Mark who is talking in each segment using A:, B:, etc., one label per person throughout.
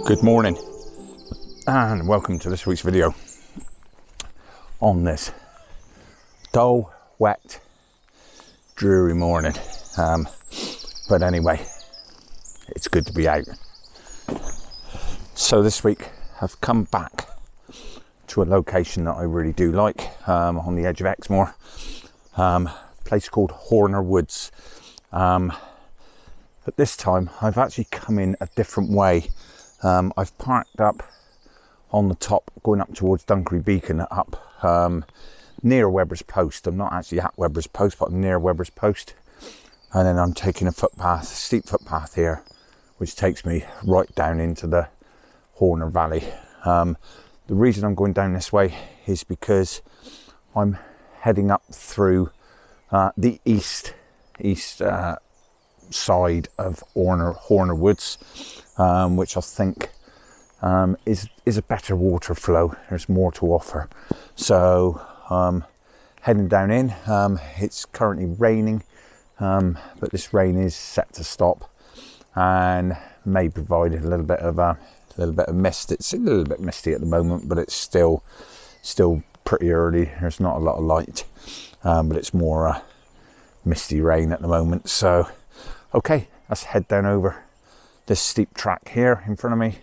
A: Good morning and welcome to this week's video on this dull, wet, dreary morning. But anyway, it's good to be out. So this week I've come back to a location that I really do like, on the edge of Exmoor, a place called Horner Woods. But this time I've actually come in a different way. I've parked up on the top, going up towards Dunkery Beacon, up near Webber's Post. I'm not actually at Webber's Post, but I'm near Webber's Post. And then I'm taking a footpath, steep footpath here, which takes me right down into the Horner Valley. The reason I'm going down this way is because I'm heading up through the east side of Horner Woods, which I think is a better water flow. There's more to offer. So heading down in. It's currently raining, but this rain is set to stop and may provide a little bit of mist. It's a little bit misty at the moment, but it's still pretty early. There's not a lot of light, but it's more misty rain at the moment. So okay, let's head down over this steep track here in front of me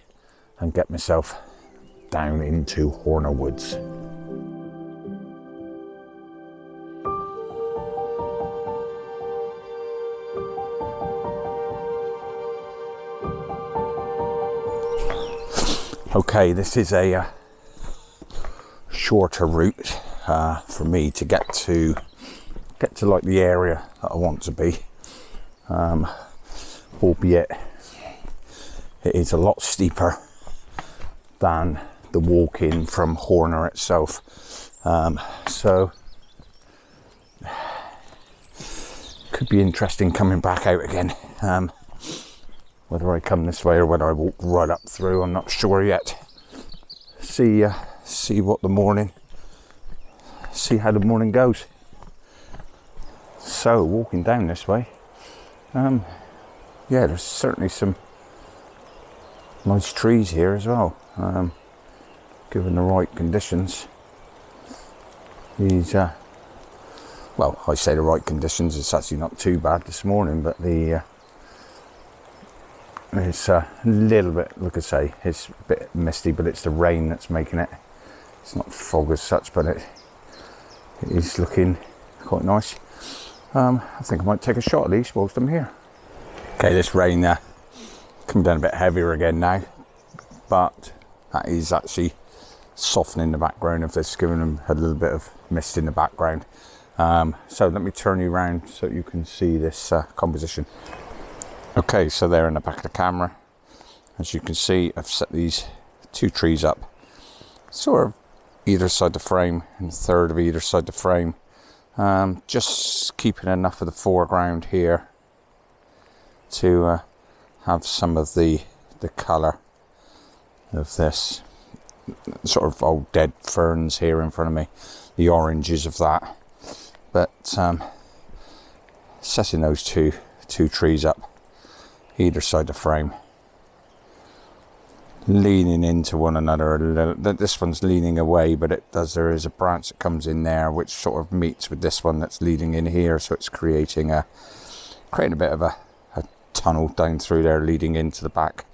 A: and get myself down into Horner Woods. Okay, this is a shorter route for me to get to like the area that I want to be, albeit it is a lot steeper than the walk in from Horner itself. So could be interesting coming back out again. Whether I come this way or whether I walk right up through, I'm not sure yet. See how the morning goes. So walking down this way, yeah, there's certainly some nice trees here as well, given the right conditions. These well, I say the right conditions, it's actually not too bad this morning, but it's a little bit, like I say, it's a bit misty, but it's the rain that's making it. It's not fog as such, but it is looking quite nice. I think I might take a shot at least whilst I'm here. Okay, this rain coming down a bit heavier again now, but that is actually softening the background of this, giving them a little bit of mist in the background. So let me turn you around so you can see this composition. Okay, so there in the back of the camera, as you can see, I've set these two trees up, sort of either side the frame and a third of either side the frame, just keeping enough of the foreground here to have some of the colour of this sort of old dead ferns here in front of me, the oranges of that. But setting those two trees up either side the frame, leaning into one another a little. This one's leaning away, but there is a branch that comes in there which sort of meets with this one that's leading in here, so it's creating a bit of a tunnel down through there leading into the back.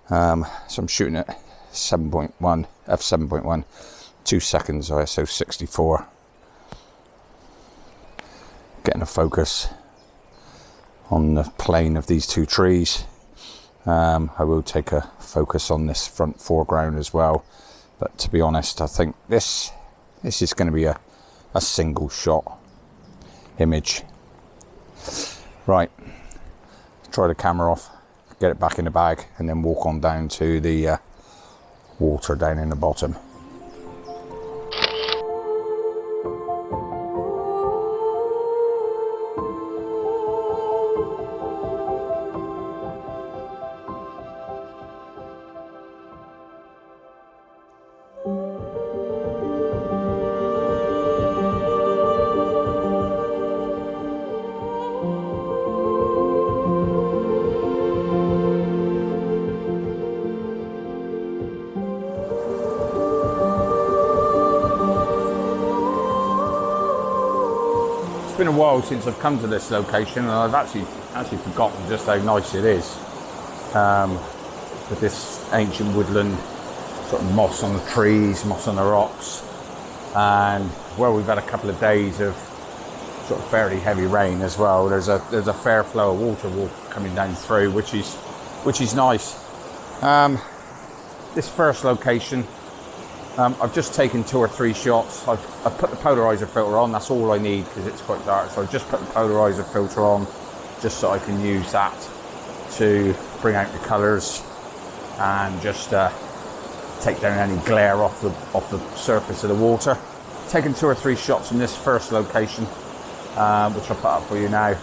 A: So I'm shooting at 7.1 f7.1, 2 seconds, ISO 64, getting a focus on the plane of these two trees. I will take a focus on this front foreground as well, but to be honest, I think this is going to be a single shot image. Right, try the camera off, get it back in the bag, and then walk on down to the water down in the bottom. It's been a while since I've come to this location, and I've actually forgotten just how nice it is. With this ancient woodland, sort of moss on the trees, moss on the rocks, and where we've had a couple of days of sort of fairly heavy rain as well. There's a fair flow of water coming down through, which is nice. This first location, I've just taken 2 or 3 shots. I've put the polarizer filter on. That's all I need because it's quite dark. So I've just put the polarizer filter on just so I can use that to bring out the colours and just take down any glare off the surface of the water. Taken 2 or 3 shots in this first location, which I'll put up for you now.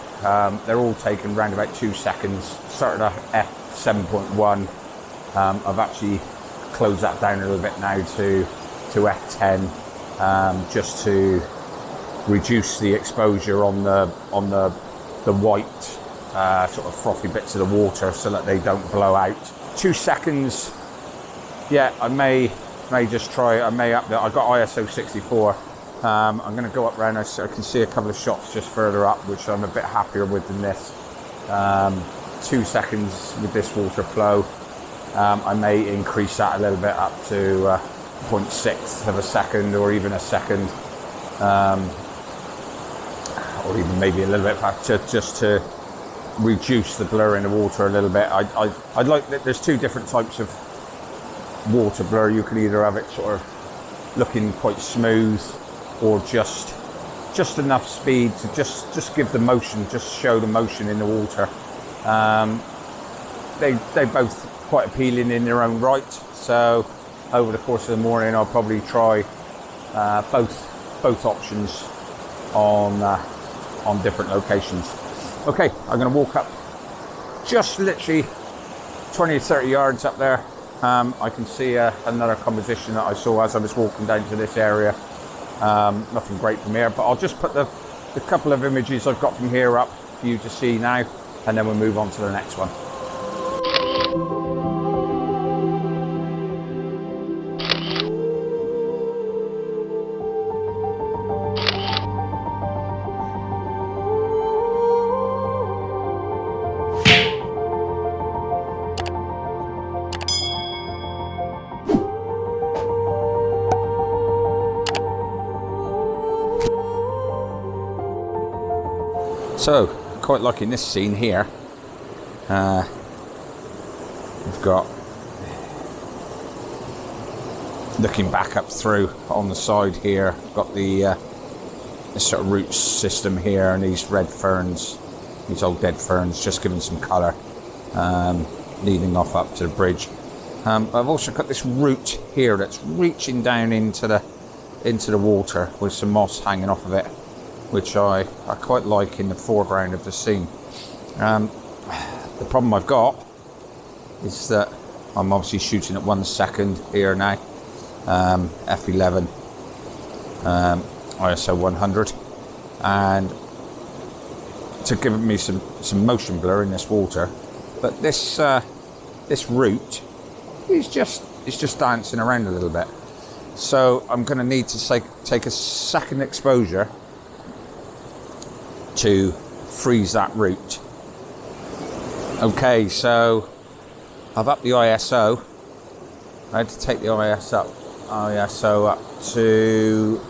A: They're all taken around about 2 seconds. Started at f7.1. I've actually close that down a little bit now to f10, just to reduce the exposure on the white sort of frothy bits of the water so that they don't blow out. 2 seconds. Yeah, I may just try. I may up there. I got ISO 64. I'm going to go up round. I can see a couple of shots just further up, which I'm a bit happier with than this. 2 seconds with this water flow. I may increase that a little bit up to 0.6 of a second, or even a second, or even maybe a little bit faster, just to reduce the blur in the water a little bit. I'd like that. There's 2 different types of water blur. You can either have it sort of looking quite smooth, or just enough speed to just give the motion, just show the motion in the water. They both quite appealing in their own right. So over the course of the morning, I'll probably try both options on different locations. Okay, I'm going to walk up just literally 20 or 30 yards up there. I can see another composition that I saw as I was walking down to this area. Nothing great from here, but I'll just put the couple of images I've got from here up for you to see now, and then we'll move on to the next one. So, quite liking this scene here. We've got, looking back up through on the side here, we've got the this sort of root system here, and these red ferns, these old dead ferns, just giving some colour, leading off up to the bridge. I've also got this root here that's reaching down into the water with some moss hanging off of it, which I quite like in the foreground of the scene. The problem I've got is that I'm obviously shooting at 1 second here now, f11, ISO 100, and to give me some motion blur in this water. But this root is just dancing around a little bit. So I'm going to need to take a second exposure to freeze that root. Okay, so I've upped the ISO. I had to take the ISO up to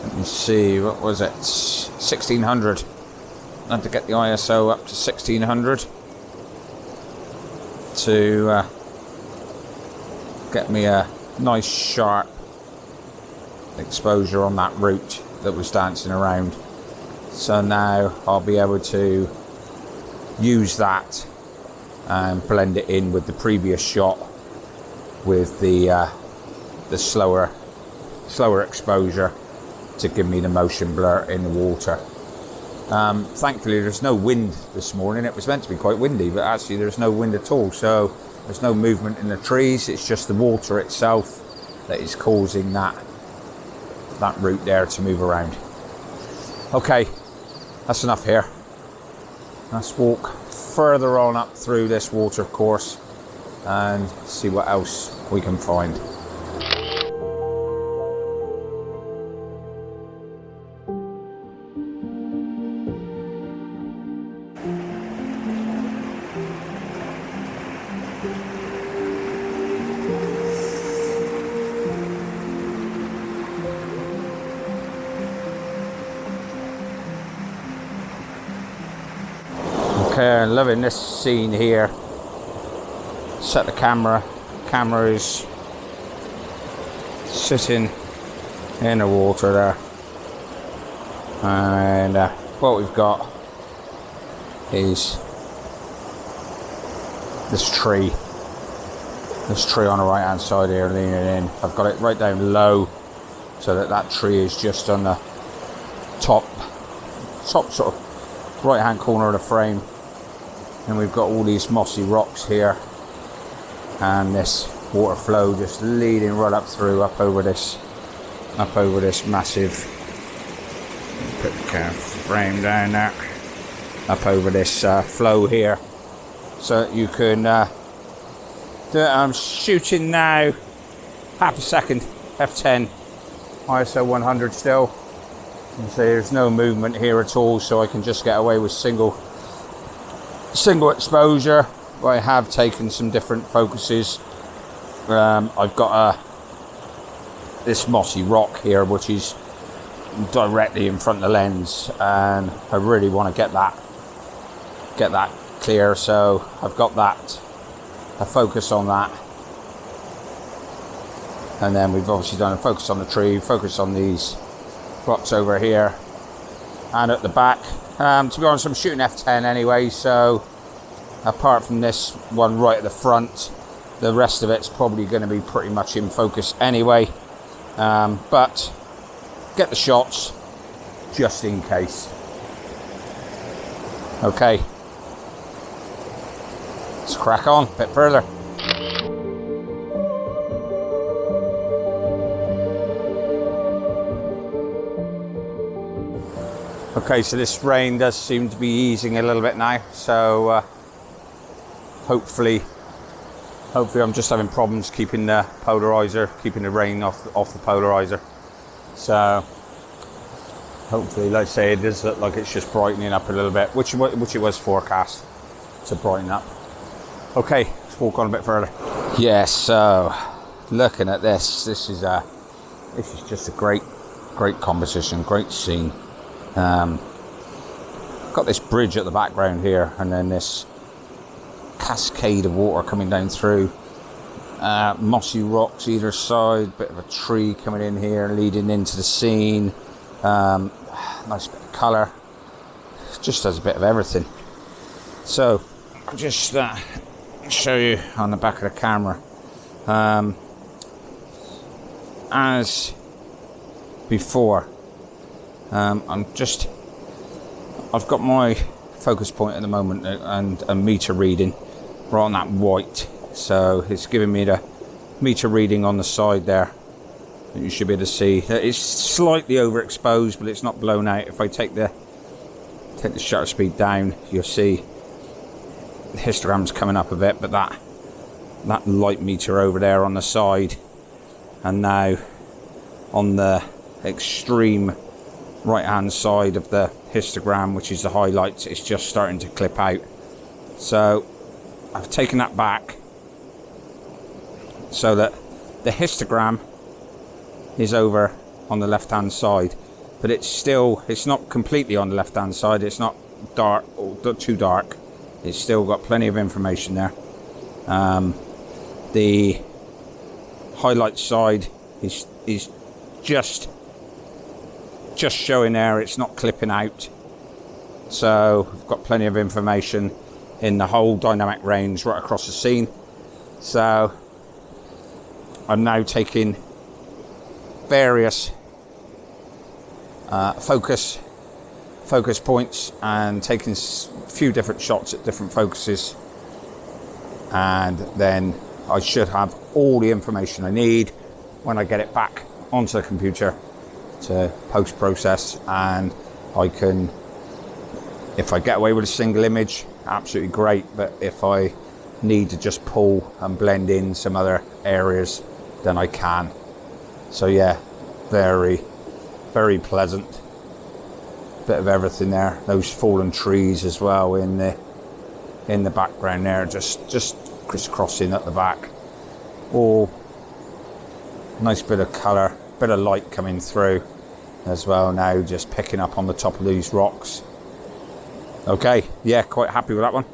A: let me see, what was it, 1600. I had to get the ISO up to 1600 to get me a nice sharp exposure on that root that was dancing around. So now I'll be able to use that and blend it in with the previous shot with the slower exposure to give me the motion blur in the water. Thankfully there's no wind this morning. It was meant to be quite windy, but actually there's no wind at all, so there's no movement in the trees. It's just the water itself that is causing that root there to move around. Okay, that's enough here. Let's walk further on up through this water course and see what else we can find. Okay, loving this scene here. Set the camera. Camera is sitting in the water there, and what we've got is this tree on the right hand side here leaning in. I've got it right down low so that tree is just on the top sort of right hand corner of the frame, and we've got all these mossy rocks here and this water flow just leading right up through up over this massive, put the camera frame down there, up over this flow here, so that you can do it. I'm shooting now, half a second, f10, ISO 100 still. You can see there's no movement here at all, so I can just get away with single exposure. I have taken some different focuses. I've got this mossy rock here which is directly in front of the lens, and I really want to get that clear, so I've got that, a focus on that, and then we've obviously done a focus on the tree, focus on these rocks over here and at the back. To be honest, I'm shooting f10 anyway, so apart from this one right at the front, the rest of it's probably going to be pretty much in focus anyway, but get the shots just in case. Okay, let's crack on a bit further. Okay, so this rain does seem to be easing a little bit now, so hopefully I'm just having problems keeping the polarizer, keeping the rain off the polarizer. So hopefully, like I say, it does look like it's just brightening up a little bit, which it was forecast to brighten up. Okay, let's walk on a bit further. Yes, so looking at this is just a great composition, great scene. Got this bridge at the background here, and then this cascade of water coming down through, mossy rocks either side, bit of a tree coming in here leading into the scene, nice bit of colour, just has a bit of everything. So just show you on the back of the camera, as before, I've got my focus point at the moment and a meter reading right on that white, so it's giving me the meter reading on the side there that you should be able to see. It's slightly overexposed, but it's not blown out. If I take the shutter speed down, you'll see the histogram's coming up a bit, but that light meter over there on the side, and now on the extreme right hand side of the histogram, which is the highlights, it's just starting to clip out. So I've taken that back so that the histogram is over on the left hand side, but it's not completely on the left hand side. It's not dark or too dark. It's still got plenty of information there. The highlight side is just showing there. It's not clipping out. So I've got plenty of information in the whole dynamic range right across the scene. So I'm now taking various focus points and taking a few different shots at different focuses, and then I should have all the information I need when I get it back onto the computer to post-process, and I can, if I get away with a single image, absolutely great, but if I need to just pull and blend in some other areas, then I can. So yeah, very, very pleasant. Bit of everything there. Those fallen trees as well in the background there, just crisscrossing at the back. Oh, nice bit of colour, bit of light coming through as well now, just picking up on the top of these rocks. Okay, yeah, quite happy with that one.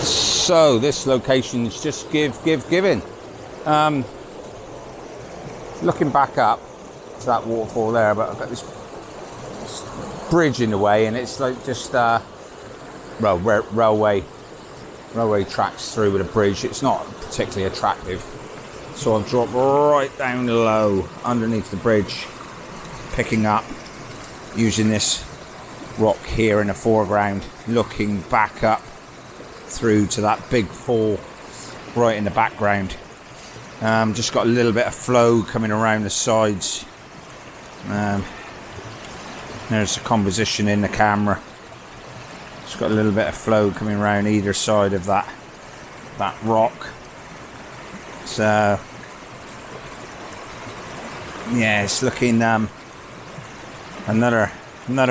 A: So this location is just giving. Looking back up to that waterfall there, but I've got this bridge in the way, and it's like just railway tracks through with a bridge. It's not particularly attractive, so I've dropped right down low underneath the bridge, picking up, using this rock here in the foreground, looking back up through to that big fall right in the background. Just got a little bit of flow coming around the sides. There's the composition in the camera. Just got a little bit of flow coming around either side of that rock. So yeah, it's looking another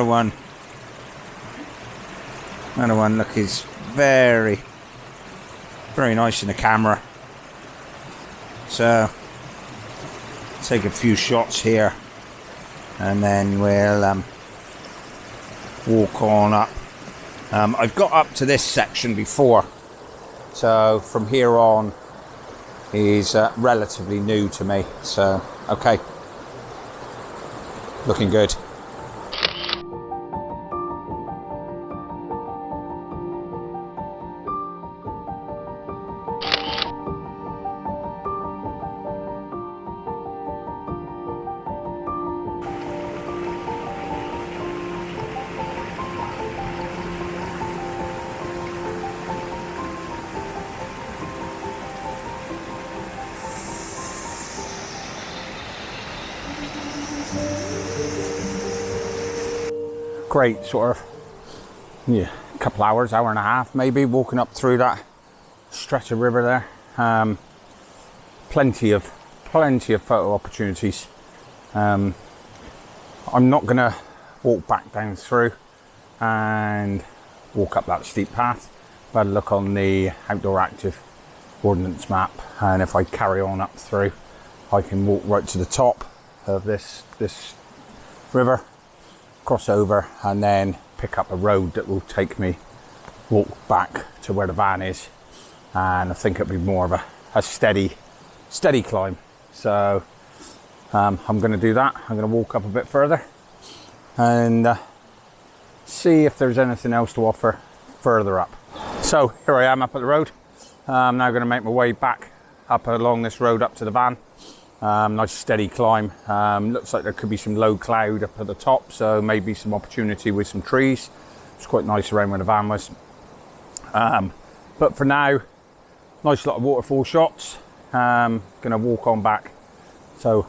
A: one. Another one. Look, is very, very nice in the camera. So take a few shots here, and then we'll walk on up. I've got up to this section before, so from here on is relatively new to me. So okay, looking good. Great sort of, yeah, couple hours, hour and a half maybe, walking up through that stretch of river there. Plenty of photo opportunities. I'm not gonna walk back down through and walk up that steep path, but look on the outdoor active ordnance map, and if I carry on up through, I can walk right to the top of this river, cross over, and then pick up a road that will take me, walk back to where the van is, and I think it'll be more of a steady climb. So I'm going to do that. I'm going to walk up a bit further and see if there's anything else to offer further up. So here I am up at the road. I'm now going to make my way back up along this road up to the van. Nice steady climb. Looks like there could be some low cloud up at the top, so maybe some opportunity with some trees. It's quite nice around where the van was. But for now, nice lot of waterfall shots. Gonna walk on back. So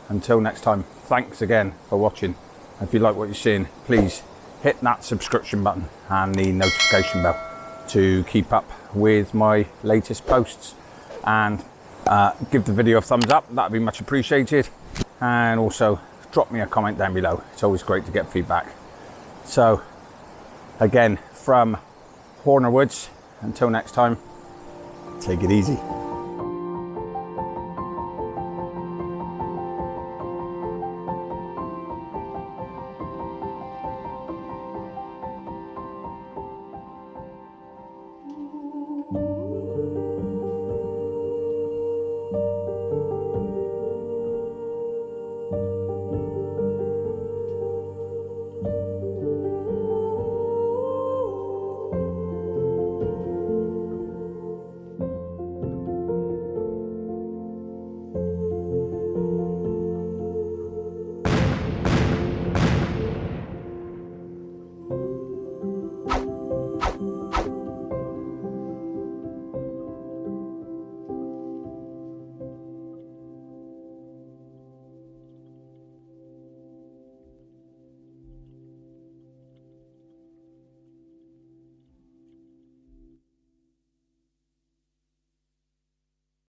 A: until next time, thanks again for watching. If you like what you're seeing, please hit that subscription button and the notification bell to keep up with my latest posts. And Give the video a thumbs up, that'd be much appreciated. And also drop me a comment down below. It's always great to get feedback. So again, from Horner Woods, until next time, take it easy.